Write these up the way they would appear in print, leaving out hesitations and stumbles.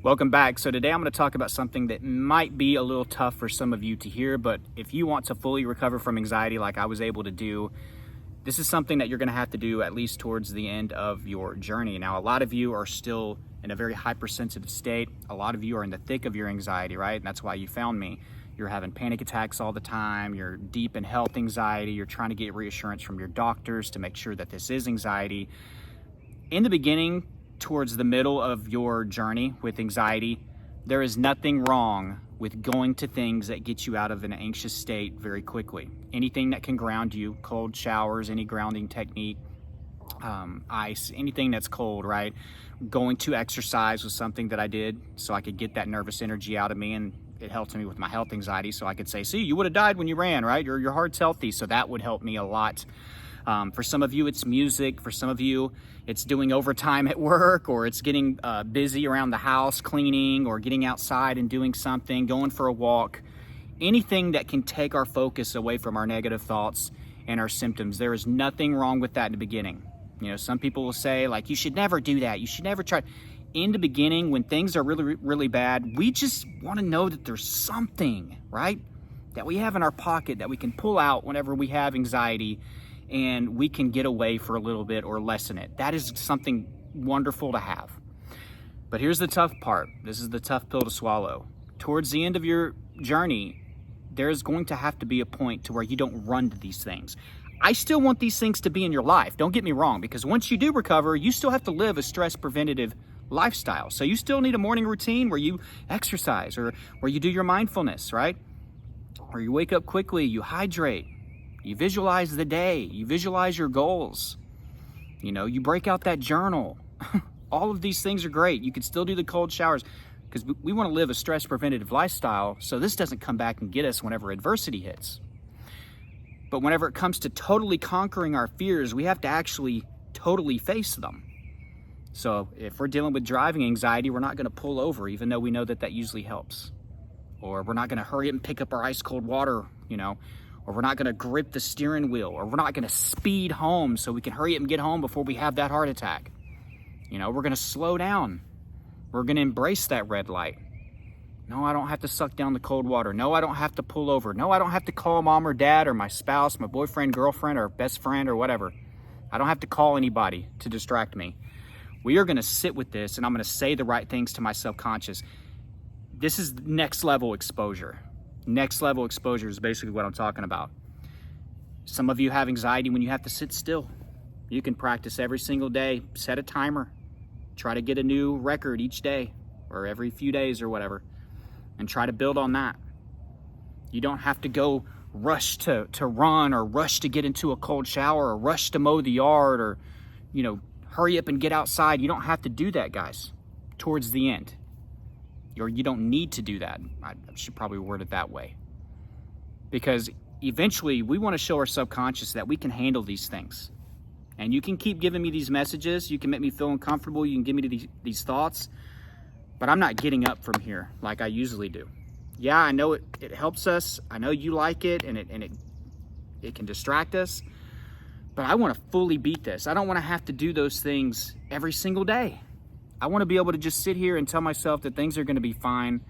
Welcome back. So today I'm going to talk about something that might be a little tough for some of you to hear, but if you want to fully recover from anxiety like I was able to do, this is something that you're going to have to do at least towards the end of your journey. Now, a lot of you are still in a very hypersensitive state. A lot of you are in the thick of your anxiety, right? And that's why you found me. You're having panic attacks all the time. You're deep in health anxiety. You're trying to get reassurance from your doctors to make sure that this is anxiety. In the beginning, towards the middle of your journey with anxiety, there is nothing wrong with going to things that get you out of an anxious state very quickly. Anything that can ground you, cold showers, any grounding technique, ice, anything that's cold, right? Going to exercise was something that I did so I could get that nervous energy out of me, and it helped me with my health anxiety, so I could say, see, you would have died when you ran, right? Your heart's healthy, so that would help me a lot. For some of you, it's music. For some of you, it's doing overtime at work, or it's getting busy around the house, cleaning, or getting outside and doing something, going for a walk. Anything that can take our focus away from our negative thoughts and our symptoms. There is nothing wrong with that in the beginning. You know, some people will say, like, you should never do that. You should never try. In the beginning, when things are really, really bad, we just want to know that there's something, right, that we have in our pocket that we can pull out whenever we have anxiety, and we can get away for a little bit or lessen it. That is something wonderful to have. But here's the tough part. This is the tough pill to swallow. Towards the end of your journey, there's going to have to be a point to where you don't run to these things. I still want these things to be in your life. Don't get me wrong, because once you do recover, you still have to live a stress preventative lifestyle. So you still need a morning routine where you exercise, or where you do your mindfulness, right? Or you wake up quickly, you hydrate. You visualize the day, you visualize your goals, you know, you break out that journal. All of these things are great. You can still do the cold showers, because we want to live a stress preventative lifestyle so this doesn't come back and get us whenever adversity hits. But whenever it comes to totally conquering our fears, we have to actually totally face them. So if we're dealing with driving anxiety, we're not going to pull over, even though we know that that usually helps. Or we're not going to hurry up and pick up our ice cold water, you know. Or we're not going to grip the steering wheel, or we're not going to speed home so we can hurry up and get home before we have that heart attack. You know, we're going to slow down. We're going to embrace that red light. No, I don't have to suck down the cold water. No, I don't have to pull over. No, I don't have to call mom or dad or my spouse, my boyfriend, girlfriend, or best friend, or whatever. I don't have to call anybody to distract me. We are going to sit with this, and I'm going to say the right things to my subconscious. This is next level exposure. Next level exposure is basically what I'm talking about. Some of you have anxiety when you have to sit still. You can practice every single day. Set a timer. Try to get a new record each day, or every few days, or whatever, and try to build on that. You don't have to go rush to run, or rush to get into a cold shower, or rush to mow the yard, or, you know, hurry up and get outside. You don't have to do that, guys, towards the end. Or you don't need to do that. I should probably word it that way. Because eventually we want to show our subconscious that we can handle these things. And you can keep giving me these messages. You can make me feel uncomfortable. You can give me these thoughts. But I'm not getting up from here like I usually do. Yeah, I know it helps us. I know you like it, and it can distract us. But I want to fully beat this. I don't want to have to do those things every single day. I want to be able to just sit here and tell myself that things are going to be fine,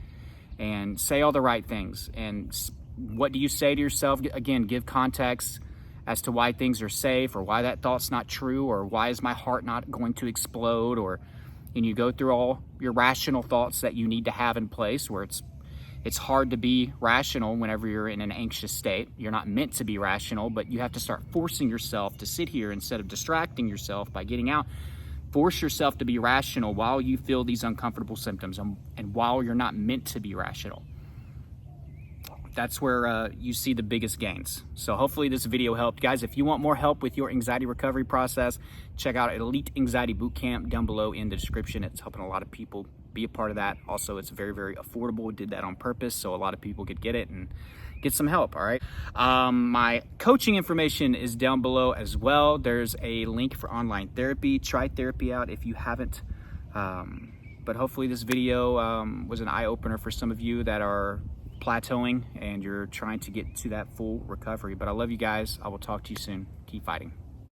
and say all the right things. And what do you say to yourself? Again, give context as to why things are safe, or why that thought's not true, or why is my heart not going to explode, and you go through all your rational thoughts that you need to have in place, where it's hard to be rational whenever you're in an anxious state. You're not meant to be rational, but you have to start forcing yourself to sit here instead of distracting yourself by getting out. Force yourself to be rational while you feel these uncomfortable symptoms, and while you're not meant to be rational. That's where you see the biggest gains. So hopefully this video helped. Guys, if you want more help with your anxiety recovery process, check out Elite Anxiety Bootcamp down below in the description. It's helping a lot of people be a part of that. Also, it's very, very affordable. We did that on purpose so a lot of people could get it and get some help, all right? My coaching information is down below as well. There's a link for online therapy. Try therapy out if you haven't. But hopefully this video was an eye-opener for some of you that are plateauing and you're trying to get to that full recovery. But I love you guys. I will talk to you soon. Keep fighting.